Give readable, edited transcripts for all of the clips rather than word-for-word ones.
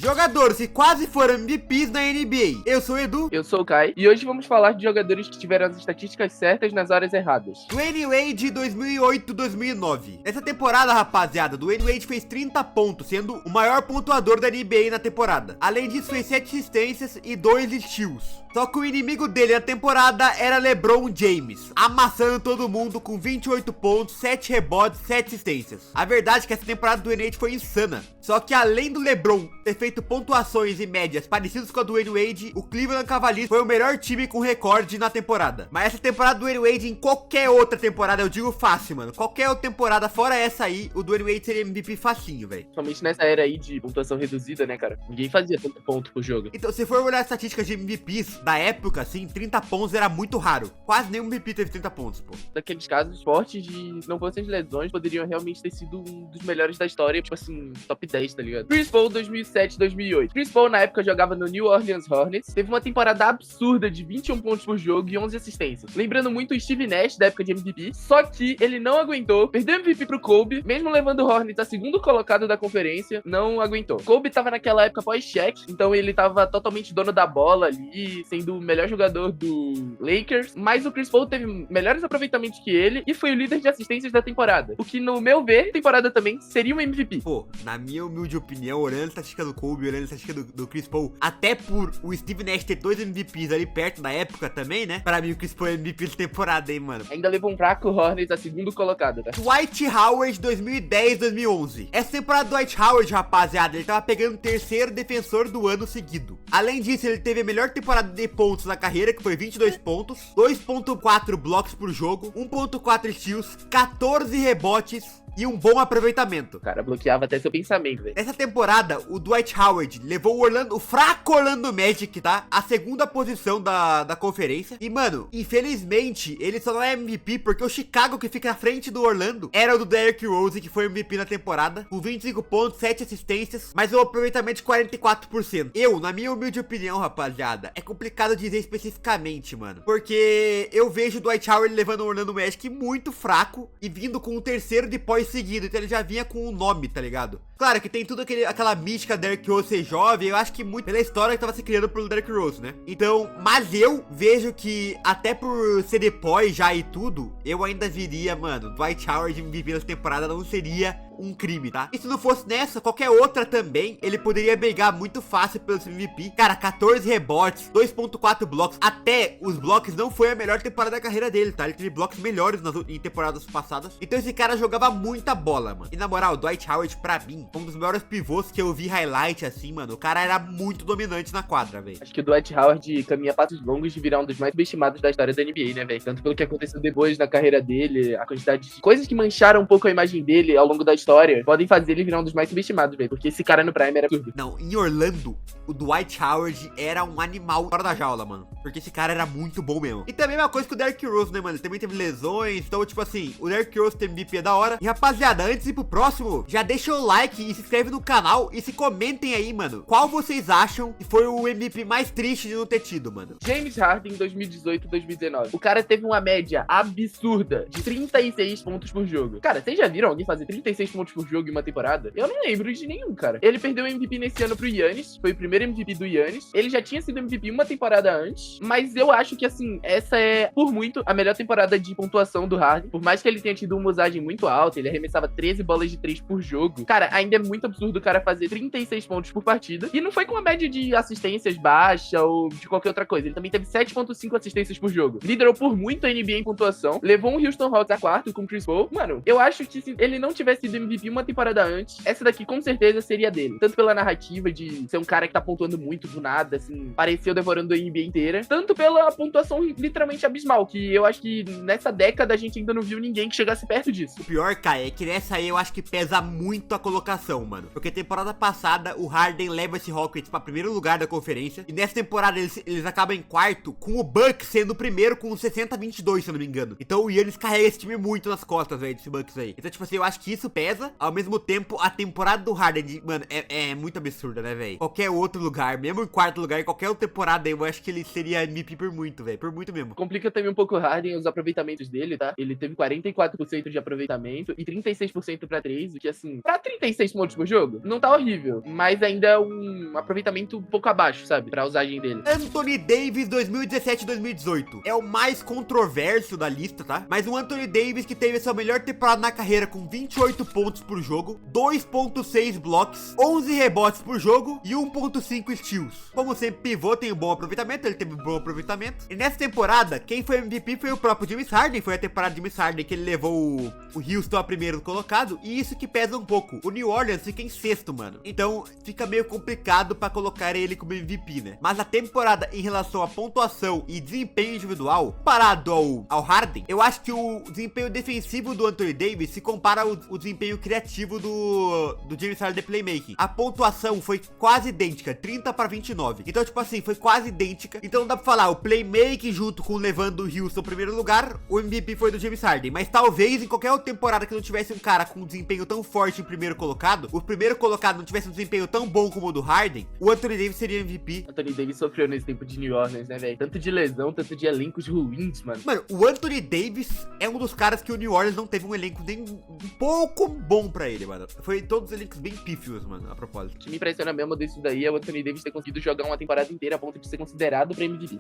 Jogadores que quase foram MVPs na NBA. Eu sou o Edu. Eu sou o Kai. E hoje vamos falar de jogadores que tiveram as estatísticas certas nas horas erradas. Dwyane Wade 2008-2009. Nessa temporada, rapaziada, Dwyane Wade fez 30 pontos, sendo o maior pontuador da NBA na temporada. Além disso, fez 7 assistências e 2 steals. Só que o inimigo dele na temporada era LeBron James, amassando todo mundo com 28 pontos, 7 rebotes, 7 assistências. A verdade é que essa temporada do Dwyane Wade foi insana. Só que além do LeBron ter feito pontuações e médias parecidas com a do Dwyane Wade, o Cleveland Cavaliers foi o melhor time com recorde na temporada. Mas essa temporada do Dwyane Wade, em qualquer outra temporada, eu digo fácil, mano. Qualquer outra temporada, fora essa aí, o Dwyane Wade seria MVP facinho, velho. Somente nessa era aí de pontuação reduzida, né, cara? Ninguém fazia tanto ponto por jogo. Então, se for olhar as estatísticas de MVPs da época, assim, 30 pontos era muito raro. Quase nenhum MVP teve 30 pontos, pô. Daqueles casos fortes de não fossem de lesões, poderiam realmente ter sido um dos melhores da história, tipo assim, top 10, tá ligado? Chris Paul 2007-2008. Chris Paul na época jogava no New Orleans Hornets, teve uma temporada absurda de 21 pontos por jogo e 11 assistências. Lembrando muito o Steve Nash da época de MVP, só que ele não aguentou, perdeu o MVP pro Kobe, mesmo levando o Hornets a segundo colocado da conferência, não aguentou. Kobe tava naquela época pós-Shaq, então ele tava totalmente dono da bola ali, sendo o melhor jogador do Lakers, mas o Chris Paul teve melhores aproveitamentos que ele e foi o líder de assistências da temporada, o que, no meu ver, temporada também seria um MVP. Pô, na minha humilde opinião, olhando a estatística do Kobe, olhando a estatística do Chris Paul, até por o Steve Nash ter 2 MVPs ali perto da época também, né? Pra mim, o Chris Paul é MVP de temporada, hein, mano. Ainda levou um fraco Hornets a segundo colocado, tá? Dwight Howard 2010-2011. Essa temporada do Dwight Howard, rapaziada, ele tava pegando o terceiro defensor do ano seguido. Além disso, ele teve a melhor temporada de pontos na carreira, que foi 22 pontos, 2.4 blocos por jogo, 1.4 steals, 14 rebotes e um bom aproveitamento. O cara bloqueava até seu pensamento, velho. Nessa temporada, o Dwight Howard levou o fraco Orlando Magic, tá? A segunda posição da conferência. E, mano, infelizmente, ele só não é MVP porque o Chicago, que fica na frente do Orlando, era o do Derrick Rose, que foi MVP na temporada, com 25 pontos, 7 assistências, mas um aproveitamento de 44%. Eu, na minha humilde opinião, rapaziada, é complicado dizer especificamente, mano, porque eu vejo o Dwight Howard levando o Orlando Magic muito fraco e vindo com o terceiro de pós seguido, então ele já vinha com um nome, tá ligado? Claro que tem tudo aquela mística Derrick Rose ser jovem, eu acho que muito pela história que tava se criando pelo Derrick Rose, né? Então, mas eu vejo que até por ser depois já e tudo, eu ainda viria, mano, Dwight Howard MVP nessa temporada não seria um crime, tá? E se não fosse nessa, qualquer outra também, ele poderia brigar muito fácil pelo MVP. Cara, 14 rebotes, 2.4 blocos, até os blocos não foi a melhor temporada da carreira dele, tá? Ele teve blocos melhores em temporadas passadas. Então esse cara jogava muita bola, mano. E na moral, o Dwight Howard, pra mim, um dos maiores pivôs que eu vi highlight assim, mano. O cara era muito dominante na quadra, velho. Acho que o Dwight Howard caminha passos longos de virar um dos mais subestimados da história da NBA, né, velho? Tanto pelo que aconteceu depois na carreira dele, a quantidade de coisas que mancharam um pouco a imagem dele ao longo da história, podem fazer ele virar um dos mais subestimados, velho. Porque esse cara no Prime era absurdo. Não, em Orlando, o Dwight Howard era um animal fora da jaula, mano. Porque esse cara era muito bom mesmo. E também uma coisa que o Derrick Rose, né, mano? Ele também teve lesões. Então, tipo assim, o Derrick Rose tem MVP da hora. E rapaziada, antes de ir pro próximo, já deixa o like e se inscreve no canal. E se comentem aí, mano, qual vocês acham que foi o MVP mais triste de não ter tido, mano? James Harden 2018-2019. O cara teve uma média absurda de 36 pontos por jogo. Cara, vocês já viram alguém fazer 36 pontos por jogo em uma temporada? Eu não lembro de nenhum, cara. Ele perdeu o MVP nesse ano pro Giannis. Foi o primeiro MVP do Giannis. Ele já tinha sido MVP uma temporada antes. Mas eu acho que, assim, essa é, por muito, a melhor temporada de pontuação do Harden. Por mais que ele tenha tido uma usagem muito alta, ele arremessava 13 bolas de 3 por jogo. Cara, ainda é muito absurdo o cara fazer 36 pontos por partida. E não foi com uma média de assistências baixa ou de qualquer outra coisa. Ele também teve 7.5 assistências por jogo. Liderou por muito a NBA em pontuação. Levou um Houston Rockets a quarto com o Chris Paul. Mano, eu acho que se ele não tivesse sido MVP uma temporada antes, essa daqui com certeza seria dele. Tanto pela narrativa de ser um cara que tá pontuando muito do nada, assim, pareceu devorando a NBA inteira, tanto pela pontuação literalmente abismal, que eu acho que nessa década a gente ainda não viu ninguém que chegasse perto disso. O pior, cara, é que nessa aí eu acho que pesa muito a colocação, mano. Porque temporada passada o Harden leva esse Rockets pra primeiro lugar da conferência, e nessa temporada eles acabam em quarto, com o Bucks sendo o primeiro com 60-22, se eu não me engano. Então o Giannis carrega esse time muito nas costas, velho, desse Bucks aí. Então, tipo assim, eu acho que isso pesa. pesa. Ao mesmo tempo, a temporada do Harden, mano, é muito absurda, né, velho? Qualquer outro lugar, mesmo em quarto lugar, em qualquer outra temporada, eu acho que ele seria MVP por muito, velho. Por muito mesmo. Complica também um pouco o Harden os aproveitamentos dele, tá? Ele teve 44% de aproveitamento e 36% pra 3, o que, assim, pra 36 pontos por jogo, não tá horrível, mas ainda é um aproveitamento um pouco abaixo, sabe? Pra usagem dele. Anthony Davis 2017-2018 é o mais controverso da lista, tá? Mas o Anthony Davis que teve a sua melhor temporada na carreira com 28 pontos por jogo, 2.6 blocos, 11 rebotes por jogo e 1.5 steals. Como sempre, pivô tem um bom aproveitamento, ele teve um bom aproveitamento. E nessa temporada, quem foi MVP foi o próprio James Harden, foi a temporada de James Harden que ele levou o Houston a primeiro colocado, e isso que pesa um pouco. O New Orleans fica em sexto, mano. Então, fica meio complicado pra colocar ele como MVP, né? Mas a temporada em relação à pontuação e desempenho individual, parado ao Harden, eu acho que o desempenho defensivo do Anthony Davis se compara ao desempenho criativo do James Harden de playmaking. A pontuação foi quase idêntica, 30-29. Então, tipo assim, foi quase idêntica. Então dá pra falar, o playmaking junto com levando o Houston ao primeiro lugar, o MVP foi do James Harden. Mas talvez em qualquer outra temporada que não tivesse um cara com um desempenho tão forte em primeiro colocado, o primeiro colocado não tivesse um desempenho tão bom como o do Harden, o Anthony Davis seria MVP. Anthony Davis sofreu nesse tempo de New Orleans, né, velho? Tanto de lesão, tanto de elencos ruins, mano. Mano, o Anthony Davis é um dos caras que o New Orleans não teve um elenco nem um pouco bom pra ele, mano. Foi todos os elencos bem pífios, mano, a propósito. O que me impressiona mesmo disso daí é o Anthony Davis ter conseguido jogar uma temporada inteira a ponto de ser considerado pra MVP.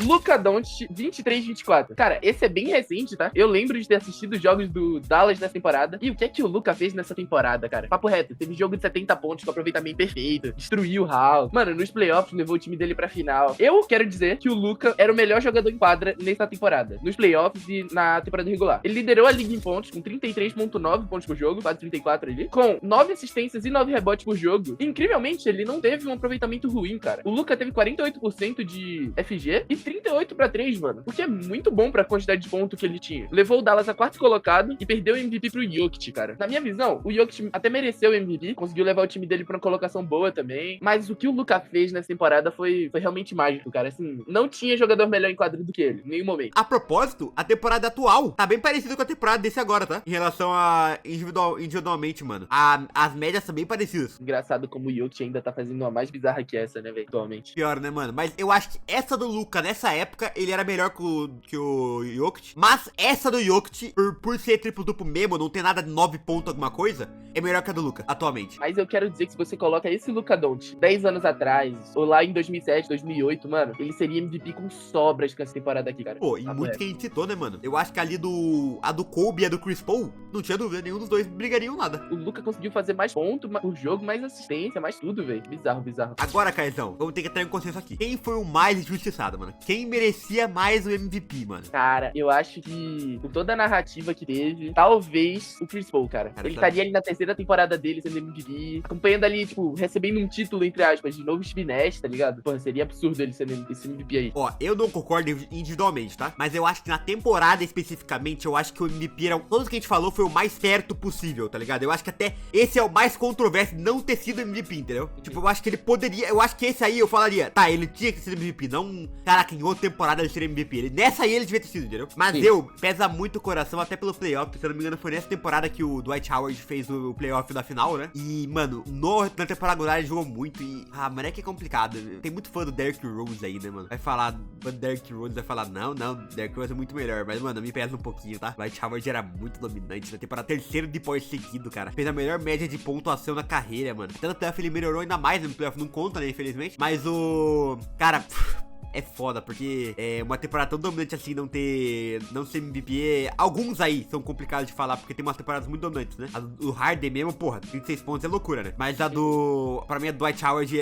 Luka Doncic, 23-24. Cara, esse é bem recente, tá? Eu lembro de ter assistido os jogos do Dallas nessa temporada. E o que é que o Luka fez nessa temporada, cara? Papo reto, teve jogo de 70 pontos com aproveitamento perfeito, destruiu o House. Mano, nos playoffs levou o time dele pra final. Eu quero dizer que o Luka era o melhor jogador em quadra nessa temporada, nos playoffs e na temporada regular. Ele liderou a liga em pontos com 33.9 pontos por jogo, quase 34 ali, com 9 assistências e 9 rebotes por jogo. E, incrivelmente, ele não teve um aproveitamento ruim, cara. O Luka teve 48% de FG e 38-3, mano. O que é muito bom pra quantidade de pontos que ele tinha. Levou o Dallas a quarto colocado e perdeu o MVP pro Jokic, cara. Na minha visão, o Jokic até mereceu o MVP, conseguiu levar o time dele pra uma colocação boa também. Mas o que o Luka fez nessa temporada foi realmente mágico, cara. Assim, não tinha jogador melhor em quadra do que ele, em nenhum momento. A propósito, a temporada atual tá bem parecida com a temporada desse agora, tá? Em relação a individualmente, mano. As médias são bem parecidas. Engraçado como o Jokic ainda tá fazendo uma mais bizarra que essa, né, velho, atualmente. Pior, né, mano? Mas eu acho que essa do Luka, nessa época, ele era melhor que o Jokic. Mas essa do Jokic, por ser triplo-duplo mesmo, não ter nada de 9 pontos alguma coisa, é melhor que a do Luka, atualmente. Mas eu quero dizer que se você coloca esse Luka Doncic 10 anos atrás, ou lá em 2007, 2008, mano, ele seria MVP com sobras com essa temporada aqui, cara. Pô, e muito que a gente citou, né, mano? Eu acho que ali a do Kobe e a do Chris Paul, não tinha dúvida, nenhum dos dois brigariam nada. O Luka conseguiu fazer mais pontos por jogo, mais assistência, mais tudo, velho. Bizarro, bizarro. Agora, Caizão, vamos ter que entrar em consenso aqui. Quem foi o mais injustiçado, mano? Quem merecia mais o MVP, mano? Cara, eu acho que com toda a narrativa que teve, talvez o Chris Paul, cara. Ele estaria ali na terceira temporada dele sendo MVP, acompanhando ali, tipo, recebendo um título, entre aspas, de novo Steve Nash, tá ligado? Porra, seria absurdo ele sendo esse MVP aí. Ó, eu não concordo individualmente, tá? Mas eu acho que na temporada especificamente, eu acho que o MVP era, todos que a gente falou, foi o mais perto possível, tá ligado? Eu acho que até esse é o mais controverso de não ter sido MVP, entendeu? Tipo, eu acho que ele poderia, eu acho que esse aí eu falaria, tá, ele tinha que ser MVP, não, caraca, em outra temporada ele seria MVP. Nessa aí ele devia ter sido, entendeu? Mas pesa muito o coração, até pelo playoff, se eu não me engano, foi nessa temporada que o Dwight Howard fez o playoff da final, né? E, mano, na temporada regular ele jogou muito e, mano, é que é complicado. Tem muito fã do Derrick Rose aí, né, mano? Vai falar do Derrick Rose, vai falar, não, Derrick Rose é muito melhor, mas, mano, me pesa um pouquinho, tá? Dwight Howard era muito dominante na temporada terceira de pós seguido, cara. Fez a melhor média de pontuação na carreira, mano. Tanto no playoff ele melhorou ainda mais, no playoff não conta, né, infelizmente. Mas cara, é foda, porque uma temporada tão dominante assim, não ser MVP, alguns aí são complicados de falar, porque tem umas temporadas muito dominantes, né? A do Harden mesmo, porra, 36 pontos é loucura, né? Mas pra mim, a Dwight Howard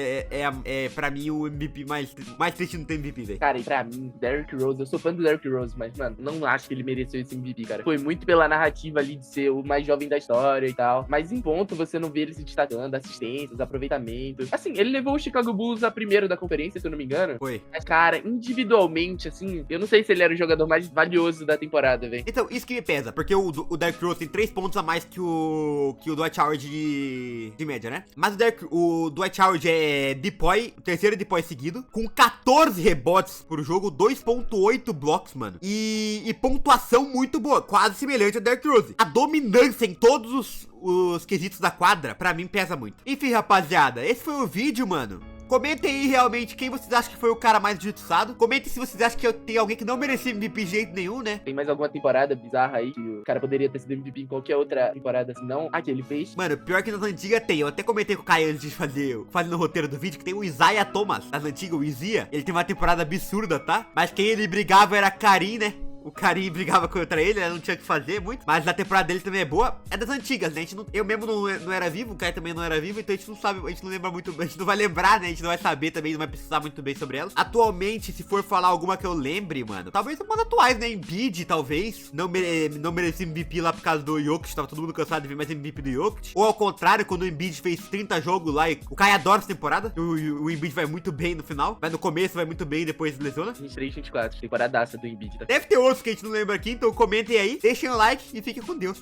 pra mim, o MVP mais triste não ter MVP, velho. Cara, e pra mim, Derrick Rose, eu sou fã do Derrick Rose, mas, mano, não acho que ele mereceu esse MVP, cara. Foi muito pela narrativa ali de ser o mais jovem da história e tal, mas em ponto você não vê ele se destacando, assistências, aproveitamentos. Assim, ele levou o Chicago Bulls a primeiro da conferência, se eu não me engano. Foi. Mas, cara, cara, individualmente, assim, eu não sei se ele era o jogador mais valioso da temporada, velho. Então, isso que me pesa, porque o Derrick Rose tem 3 pontos a mais que o Dwight Howard de média, né? Mas o Dwight Howard é DPOY, o terceiro DPOY seguido, com 14 rebotes por jogo, 2.8 blocos, mano. E pontuação muito boa, quase semelhante ao Derrick Rose. A dominância em todos os quesitos da quadra, pra mim, pesa muito. Enfim, rapaziada, esse foi o vídeo, mano. Comentem aí realmente quem vocês acham que foi o cara mais injustiçado. Comentem se vocês acham que tem alguém que não merecia MVP de jeito nenhum, né? Tem mais alguma temporada bizarra aí que o cara poderia ter sido MVP em qualquer outra temporada, assim, não a que ele fez? Mano, pior que nas antigas tem. Eu até comentei com o Caio antes de fazer no roteiro do vídeo que tem o Isaiah Thomas. Nas antigas, o Isia. Ele tem uma temporada absurda, tá? Mas quem ele brigava era Karim, né? O Karim brigava contra ele, não tinha o que fazer muito. Mas a temporada dele também é boa. É das antigas, né? Eu mesmo não era vivo, o Caio também não era vivo. Então a gente não sabe, a gente não lembra muito. A gente não vai lembrar, né? A gente não vai saber também, não vai precisar muito bem sobre elas. Atualmente, se for falar alguma que eu lembre, mano, talvez algumas atuais, né? Embiid, talvez. Não merecia MVP lá por causa do Jokic. Tava todo mundo cansado de ver mais MVP do Jokic. Ou ao contrário, quando o Embiid fez 30 jogos lá. E o Caio adora essa temporada. O Embiid vai muito bem no final. Mas no começo vai muito bem, depois lesiona. 23, 24, temporadaça do Embiid, tá? Deve ter outros que a gente não lembra aqui, então comentem aí, deixem o like e fiquem com Deus.